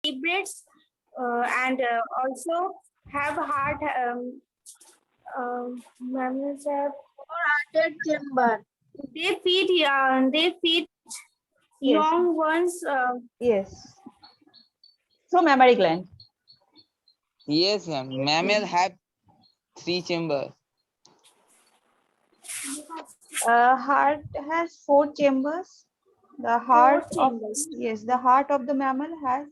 vertebrates and also have heart. Mammals have Four-hearted chamber. they feed Yes. young ones. Yes. Through mammary gland. Yes, ma'am. Mammals have 3 chambers. Heart has 4 chambers. The heart of chambers. the heart of the mammal has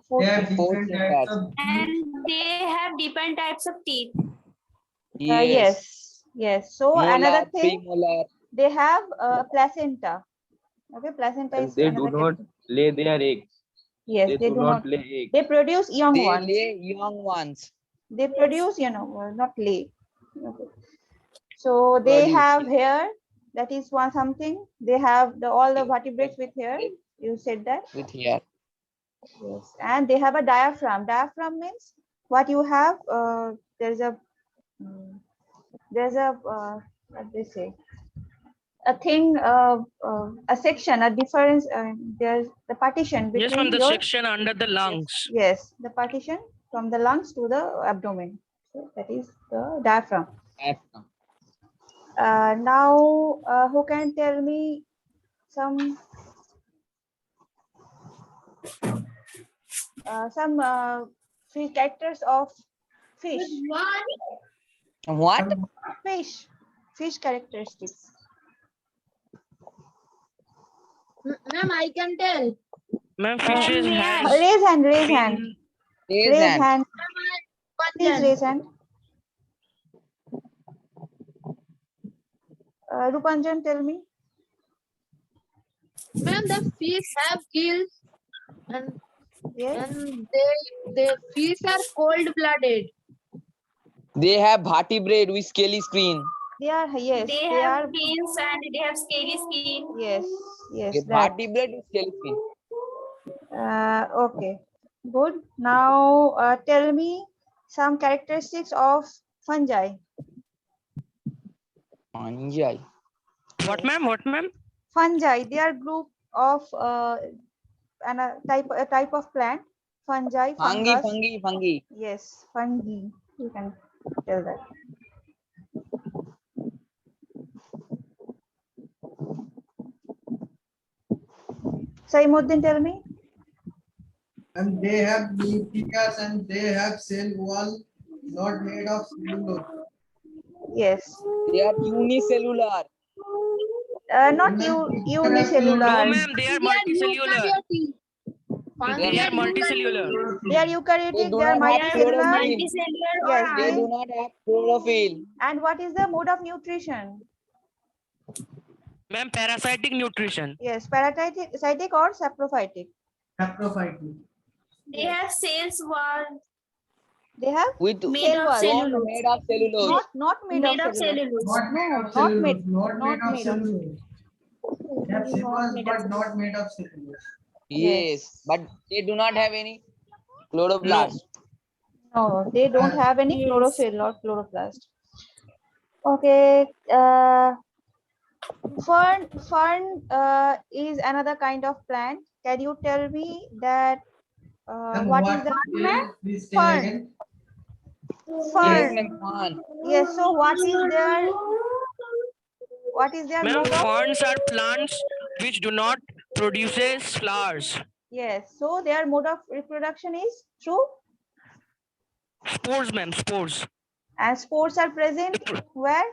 4 They have chambers. 4 different types chambers. of teeth. And they have different types of teeth. Yes. So Molar, another thing, premolar. they have placenta. Okay, placenta is They do another not category. lay their eggs. Yes, They do not lay eggs. They produce young They ones. lay young ones. They produce, not lay. Okay. So they Produce, have yes. hair. That is one something. They have all the vertebrates with hair. You said that. With hair. Yes, and they have a diaphragm. Diaphragm means what you have. There's a what they say, a thing, a section, a difference. There's the partition between Yes, from the your section under the lungs. yes, the partition from the lungs to the abdomen. So that is the diaphragm. Diaphragm. Now, who can tell me some three characters of fish? What? Fish characteristics. Ma'am, I can tell. Ma'am, fishes may I- has Raise hand. Raise Raise hand. hand. Please raise hand. Rupanjan, tell me. Ma'am, the fish have gills and Yes. they fish are cold-blooded. They have vertebrate with scaly screen. They are yes. They They have are fins and they have scaly skin. yes. A That. vertebrate with scaly screen. Okay. Good. Now tell me some characteristics of fungi. Fungi. what, ma'am? What, ma'am? Fungi. They are group of a type of plant. Fungi. Fungi. Yes, fungi. You can tell that. Saimuddin, tell me. And they have nucleus and they have cell wall not made of cellulose. Yes. They are unicellular. Not unicellular. No, ma'am, they are multicellular. They are multicellular. They are eukaryotic. They do They are not have multicellular. chlorophyll. Multicellular Yes, or They do not have chlorophyll. And what is the mode of nutrition? Ma'am, parasitic nutrition. Yes, parasitic or saprophytic. Saprophyte. they have cells wall They have With made cell of wall. cellulose. made of cellulose. Not made, Made of of cellulose. cellulose. Not made of not cellulose. made- Not not made of made of- cellulose. They have cells made but of not made of cellulose. Yes, but they do not have any chloroplast. No, they don't have any Yes. chlorophyll or chloroplast. Okay. Fern is another kind of plant. Can you tell me that Then what is the please say Fern. again. Yes, fern? ma'am, fern. Yes. So what is their Ma'am, mode of? ferns are plants which do not produces flowers. Yes. So their mode of reproduction is through, Spores, ma'am, spores. and spores are present where?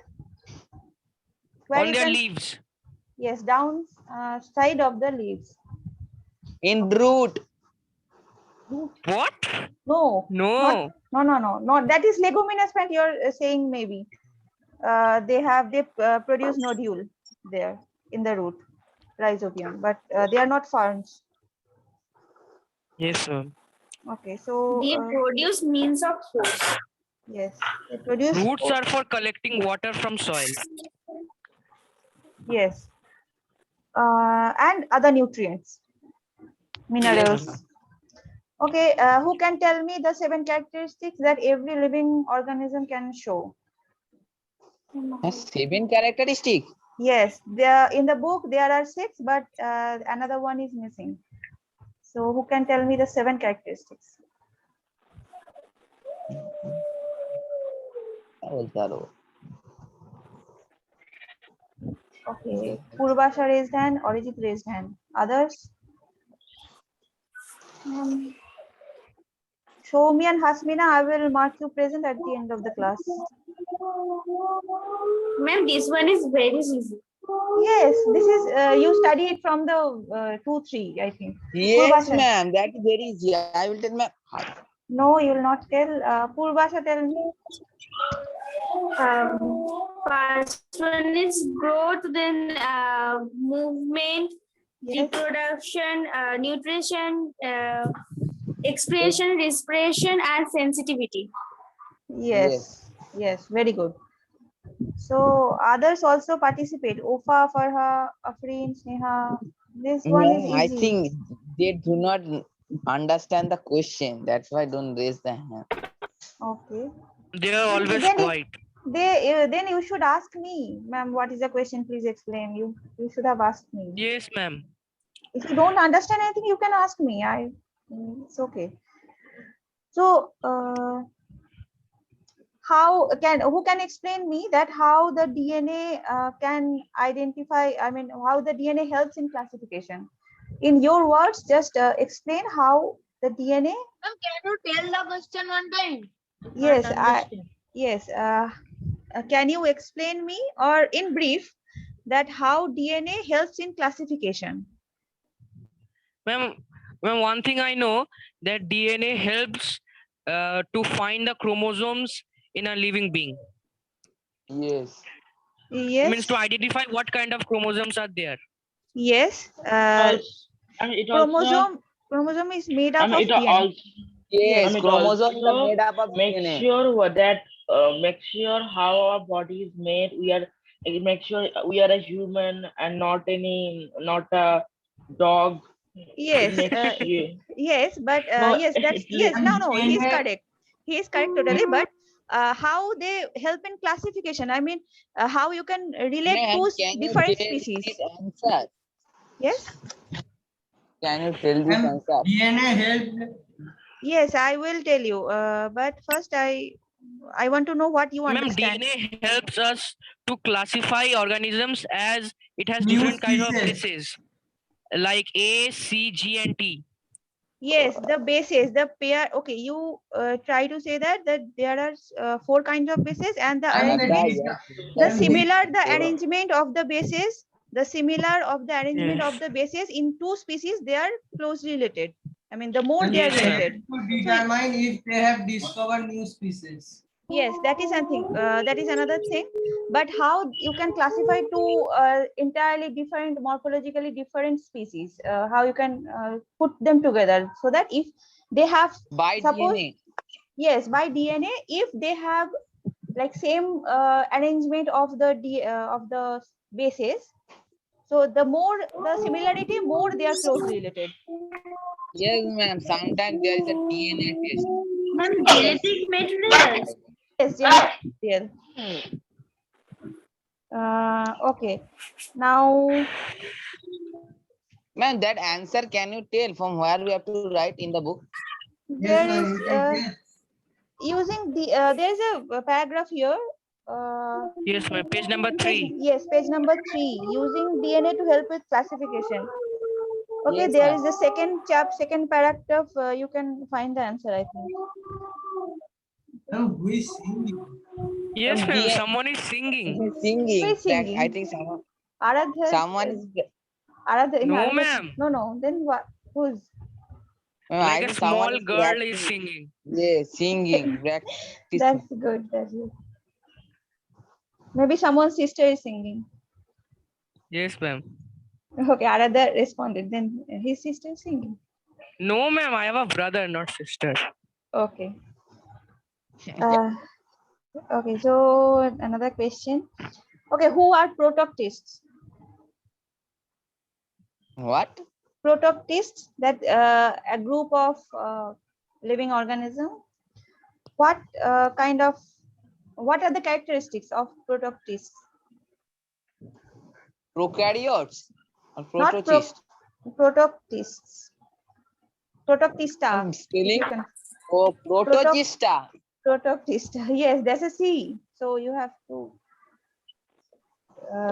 Where On you their can, leaves. yes, down side of the leaves. In root. What? No. No. No. That is leguminous plant you're saying maybe. They produce nodule there in the root, rhizobium, but they are not ferns. Yes, ma'am. Okay, so They produce means of force. yes, they produce Roots are for collecting water from soil. yes, and other nutrients, minerals. Yes. Okay, who can tell me the 7 characteristics that every living organism can show? 7 characteristic. Yes, there in the book there are 6, but another one is missing. So who can tell me the 7 characteristics? Okay, Purvasha raised hand, Arijit raised hand. Others? Shomi and Hasmina, I will mark you present at the end of the class. Ma'am, this one is very easy. Yes, this is you study it from the 2-3, I think. Yes, Purvasha. ma'am. That is very easy. I will tell ma'am. No, you will not tell. Purvasha, tell me. First one is growth, then movement, Yes. reproduction, nutrition, expression, respiration, and sensitivity. Yes. Yes. Very good. So others also participate. Ofa, Farha, Afreen, Sneha. This one is Ma'am, I easy. think they do not understand the question. That's why don't raise the hand. Okay. They are always Then quiet. then you should ask me, ma'am. What is the question? Please explain. You should have asked me. Yes, ma'am. If you don't understand anything, you can ask me. It's okay. So who can explain me that how the DNA can identify? I mean, how the DNA helps in classification? In your words, just explain how the DNA. Ma'am, can you tell the question one time? Yes, Can't understand. yes. Can you explain me, or in brief, that how DNA helps in classification? Ma'am, one thing I know that DNA helps to find the chromosomes in a living being. Yes. Yes. Means to identify what kind of chromosomes are there. Yes. And it also Chromosome is made up and of it DNA. also Yes. and it Chromosomes are also made up of make DNA. sure that make sure how our body is made. Make sure we are a human and not a dog. Yes. It makes you Yes, but no. yes, that's yes. And No, he is DNA correct. He is correct totally. But how they help in classification? I mean, how you can relate Ma'am, two can you different tell species? this answer? Yes. Can you tell this and answer? DNA help. Yes, I will tell you. But first, I want to know what you Ma'am, understand. DNA helps us to classify organisms as it has New different kinds of species. bases like A, C, G, and T. Yes, the bases, the pair. Okay, you try to say that there are 4 kinds of bases, and the And arrangement, the and similar the arrangement of the bases, the similar of the arrangement of Yes. the bases in 2 species, they are closely related. I mean, the more and they are Yes, they ma'am. help related. to determine if they have discovered new species. Yes, that is something. That is another thing. But how you can classify 2 entirely different, morphologically different species? How you can put them together so that if they have, By suppose, DNA. yes, by DNA, if they have like same arrangement of the bases, so the more the similarity, more they are closely related. Yes, ma'am. Sometimes there is a DNA test. Ma'am, Yes, genetic materials. yes, genetic material. Okay, now Ma'am, that answer can you tell from where we have to write in the book? there Yes, ma'am, is you can guess. using the there is a paragraph here. Yes, ma'am. Page number 3. Yes, page number 3, using DNA to help with classification. Okay, Yes, there ma'am. is the second paragraph. You can find the answer, I think. Ma'am, who is singing? Yes, ma'am. DNA Someone is singing. singing. Who is singing? I think Aradha. someone is. Aradha. No, ma'am. No. Then what? Who's? Like I a think someone small is girl is practicing. singing. Yeah, singing. That's Practicing. good. That's good. Maybe someone's sister is singing. Yes, ma'am. Okay, Aradha responded. Then his sister is singing. No, ma'am. I have a brother, not sister. Okay. Okay. So another question. Okay, who are protoctists? What? Protoctists, that a group of living organism. What what are the characteristics of protoctists? Prokaryotes or Not protocysts? protoctists. Protoctista. I'm spelling. You can- Oh, protogista. Protoctista. Yes, that's a C. So you have to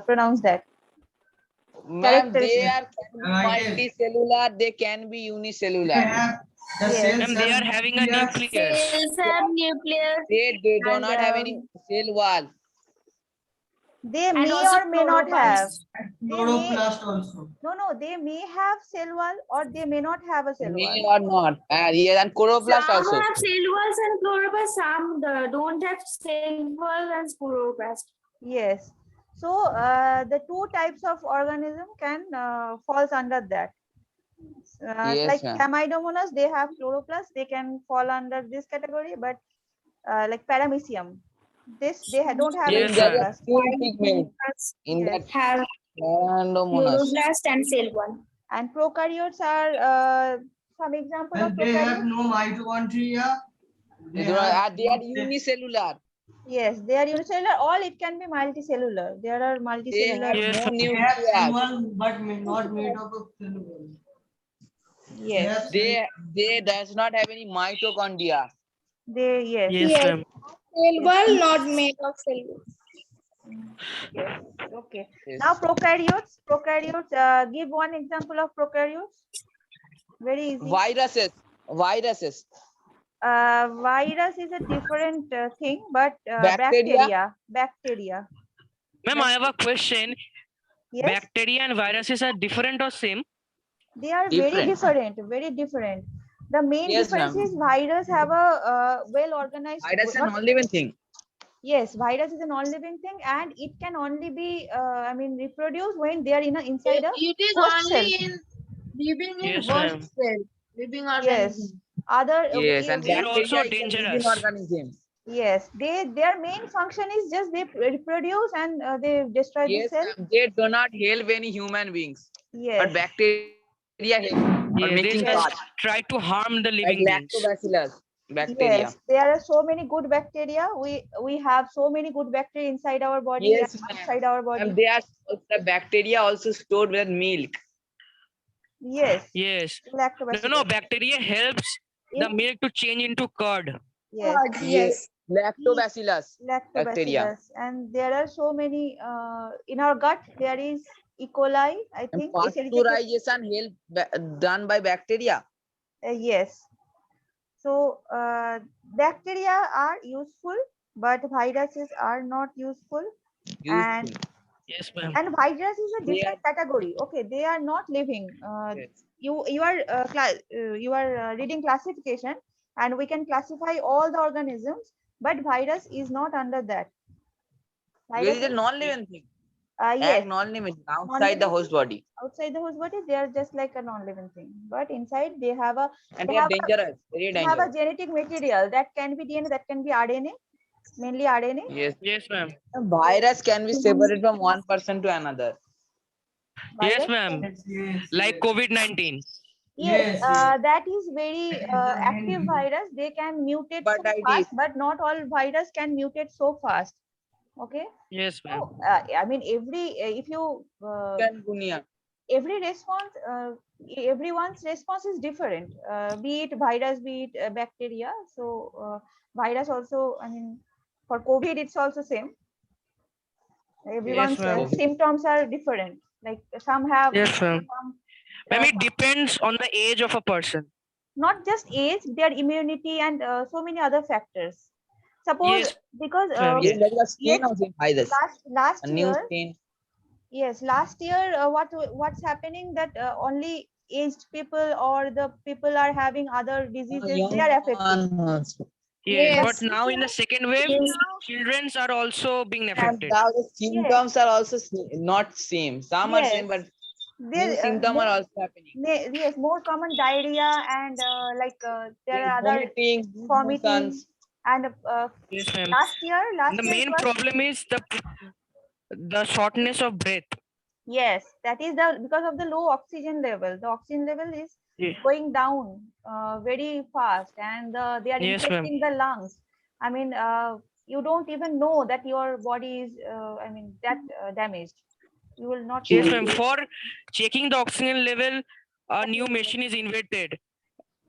pronounce that. Ma'am, they Characteristic. are can be multicellular, they can be They unicellular. have the Yes. cells Ma'am, they have are having a nucleus. nucleus. Cells have nucleus They do And, not have any cell wall. They and may also or may not have. chloroplast. They may, Chloroplast also. no, they may have cell wall or they may not have a cell May wall. or not. Yes, and chloroplast Some also. have cell walls and chloroplast. Some don't have cell wall and chloroplast. Yes. So the two types of organism can falls under that. Yes, Like ma'am. Chlamydomonas, they have chloroplast. They can fall under this category, but like Paramecium, don't have Yes, any There ma'am. are chloroplast. two pigments in Yes. that Have Chlamydomonas. chloroplast and cell wall. And prokaryotes are some example of And they have prokaryotes. no mitochondria. They are unicellular. Yes, they are unicellular. All it can be multicellular. There are They multicellular. have Yes, no ma'am. They have cell nucleus. wall, but not made up of cell wall. Yes, They does not have any mitochondria. yes. Yes, ma'am. Cell wall not made of cell wall. Yes. Okay. Yes. Now prokaryotes. Give one example of prokaryotes. Very easy. Viruses. Virus is a different thing, but Bacteria? bacteria. Ma'am, I have a question. Yes, Bacteria and viruses are different or same? they are very Different. different. The main Yes, difference ma'am. is virus have a well organized. Virus is a non-living thing. Yes, virus is a non-living thing, and it can only be, reproduced when they are inside a It is host only cell. in living in Yes, host ma'am. cell, living Yes, organism. other Yes, and They are bacteria also is a living dangerous. organism. yes, their main function is just they reproduce and they destroy the Yes, cell. ma'am. They do not help any human beings. But Yes, bacteria help or Yeah, they making just parts try to harm the like living beings. lactobacillus bacteria. yes, there are so many good bacteria. We have so many good bacteria inside our body Yes, and ma'am. outside our body. And they are the bacteria also stored with milk. Yes, Yes. No, lactobacillus. bacteria helps the In- milk to change into curd. Yes, Yes. Lactobacillus bacteria. lactobacillus, and there are so many in our gut. There is E. coli, I And think. Escherichia- pasteurization done by bacteria. Yes. So bacteria are useful, but viruses are not useful. And Yes, ma'am. and virus is a They different category. Okay, they are not living. Yes. You are reading classification, and we can classify all the organisms, but virus is not under that. There Virus is a non-living thing. yes, Non-living outside the Non-living host body. outside the host body, they are just like a non-living thing, but inside they have a And they they are have a, dangerous. Very they have a dangerous. genetic material that can be DNA, that can be RNA, mainly RNA. Yes. Yes, ma'am. A virus can be separated from one person to another. Yes, Virus ma'am. Yes, Like yes. COVID-19. Yes, Yes, yes. that is very That is the active main- virus. They can mutate But so it fast, is. but not all virus can mutate so fast. Okay. Yes, ma'am. So, I mean, if you Chikungunya. every response, everyone's response is different. Be it virus, be it bacteria. So virus also, I mean, for COVID, it's also same. Everyone's ma'am. symptoms are different. Like some have Yes, ma'am. some, Ma'am, it depends on the age of a person. not just age, their immunity and so many other factors. Suppose Yes, because ma'am, yes. Like a skin yes, of the virus. last A new year, skin. yes, last year, what's happening that only aged people or the people are having other diseases, they are affected. Yes, Yes. but now in the second wave, childrens are also being And affected. now the symptoms are also not same. Some are same, but There, new symptoms are also happening. yes, more common diarrhea and there are other Vomiting, vomiting motions. and Yes, ma'am. last year The it main was- problem is the shortness of breath. yes, that is because of the low oxygen level. The oxygen level is Yeah. going down very fast, and they are Yes, ma'am. infecting the lungs. I mean, you don't even know that your body is, damaged. You will not. Yes, know. ma'am. For checking the oxygen level, a new machine is invented.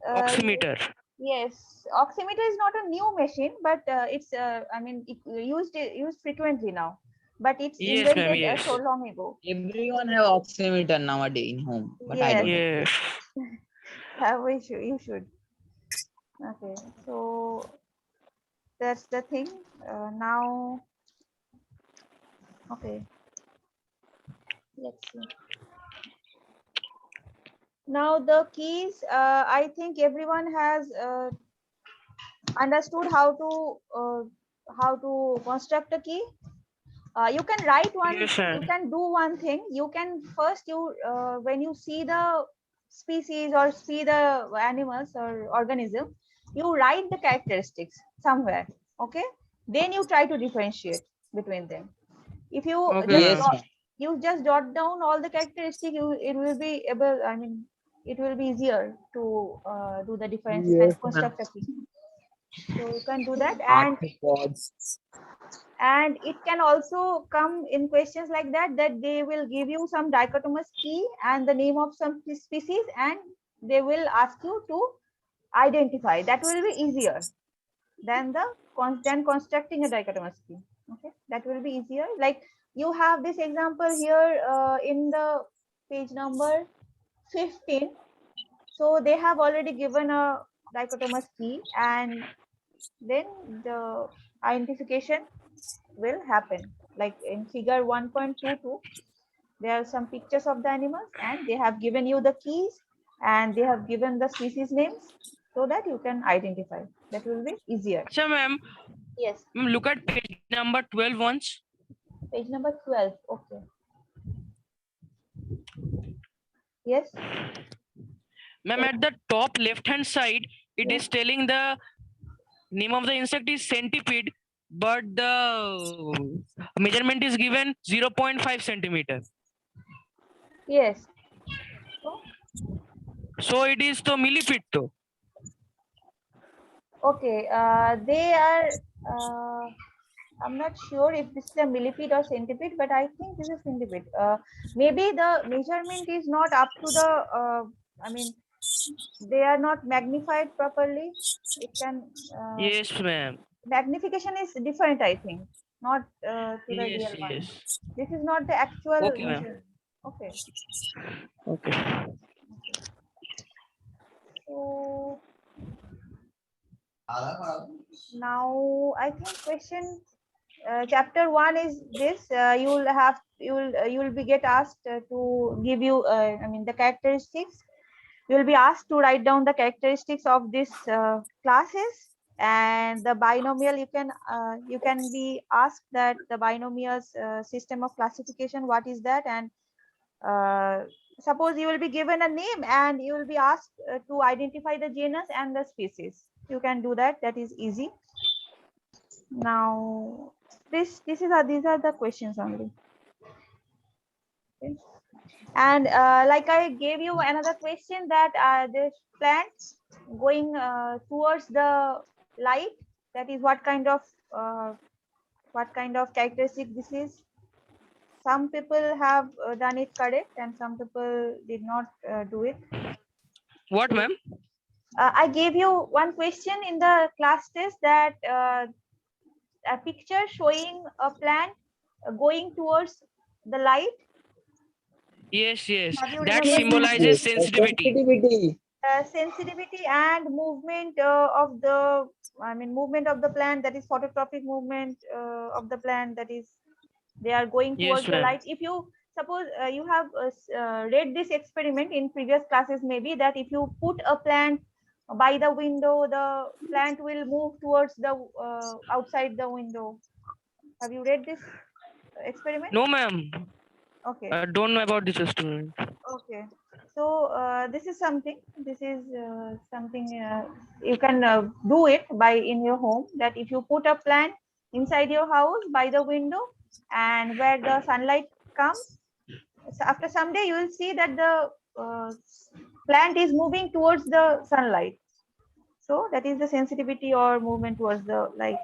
Oximeter. Yes, oximeter is not a new machine, but it's I mean used frequently now, but it's Yes, ma'am. invented so Yes. long ago. Everyone have oximeter nowadays in home, but I Yes, don't have. Yes. you should. Okay, so that's the thing. Now, okay, let's see. Now the keys. I think everyone has understood how to construct a key. You can write one. Yes, You ma'am. can do one thing. You can first when you see the species or see the animals or organism, you write the characteristics somewhere. Okay. Then you try to differentiate between them. If you Okay, just Yes, ma'am. ma'am. jot down all the characteristics, it will be able. I mean, it will be easier to do the difference and Yes, ma'am. construct a key. So you can do that, Arthropods. and it can also come in questions like that, that they will give you some dichotomous key and the name of some species, and they will ask you to identify. That will be easier than than constructing a dichotomous key. Okay, that will be easier. Like you have this example here in the page number 15. So they have already given a dichotomous key, and then the identification will happen. Like in figure 1.22, there are some pictures of the animals, and they have given you the keys, and they have given the species names so that you can identify. That will be easier. So, ma'am, Yes. look at page number 12 once. Page number 12. Okay. Yes. Ma'am, at the top left-hand side, it Yes. is telling the name of the insect is centipede, but the measurement is given 0.5 centimeter. Yes. So it is to millipede though. Okay. They are. I'm not sure if this is a millipede or centipede, but I think this is centipede. Maybe the measurement is not up to the. I mean, they are not magnified properly. It can. Yes, ma'am. Magnification is different, I think, not to the Yes, real one. yes. This is not the actual Okay, ma'am. measurement. Okay. Okay. So now I think question chapter 1 is this. You will be get asked to give you. I mean the characteristics. You will be asked to write down the characteristics of this classes, and the binomial. You can be asked that the binomial's system of classification, what is that, and suppose you will be given a name and you will be asked to identify the genus and the species. You can do that. That is easy. Now these are the questions only. Okay. And like I gave you another question, that this plant going towards the light, that is what kind of characteristic this is. Some people have done it correct and some people did not do it. What, ma'am? I gave you one question in the class test, that a picture showing a plant going towards the light. Yes, yes. Have you That remembered that? symbolizes sensitivity. Sensitivity. Sensitivity and movement of the, I mean movement of the plant, that is phototropic movement of the plant, that is they are going towards Yes, the ma'am. light. If you suppose you have read this experiment in previous classes, maybe, that if you put a plant by the window, the plant will move towards the outside the window. Have you read this experiment? No, ma'am. Okay. I don't know about this instrument. Okay. So this is something. This is something you can do it by in your home. That if you put a plant inside your house by the window, and where the sunlight comes, so after some day you will see that the plant is moving towards the sunlight. So that is the sensitivity or movement towards the light.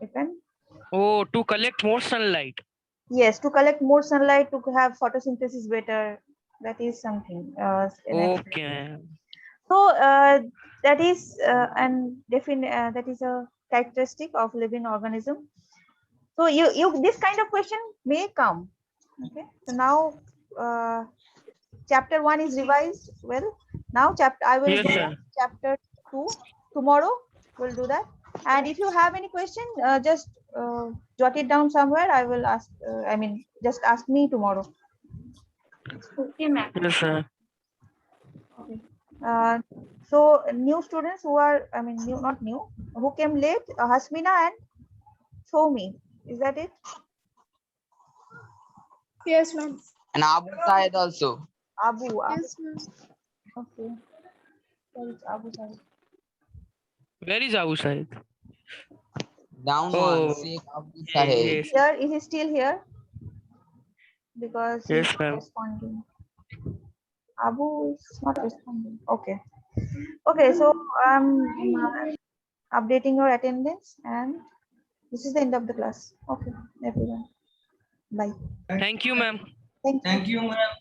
You can. Oh, to collect more sunlight. Yes, to collect more sunlight, to have photosynthesis better. That is something. Okay, ma'am. So that is that is a characteristic of living organism. So you this kind of question may come. Okay. So now chapter 1 is revised. Well, now I will Yes, go sir. on chapter 2 tomorrow. We'll do that. And if you have any question, just jot it down somewhere. I will ask. Just ask me tomorrow. Okay, ma'am. Yes, sir. Okay. So new students who are, not new, who came late, Hasmina and Soumi. Is that it? Yes, ma'am. And Abu Sahid also. Abu. Yes, ma'am. Okay. Where is Abu Sahib? Where is Abu Sahid? Down Oh, one. Sheikh Abu Sahid. yes. Here, is he still here? Because Yes, he's not ma'am. responding. Abu is not responding. Okay. Okay, so I'm updating your attendance, and this is the end of the class. Okay, everyone. Bye. Thank you, ma'am. Thank you. Thank you, ma'am.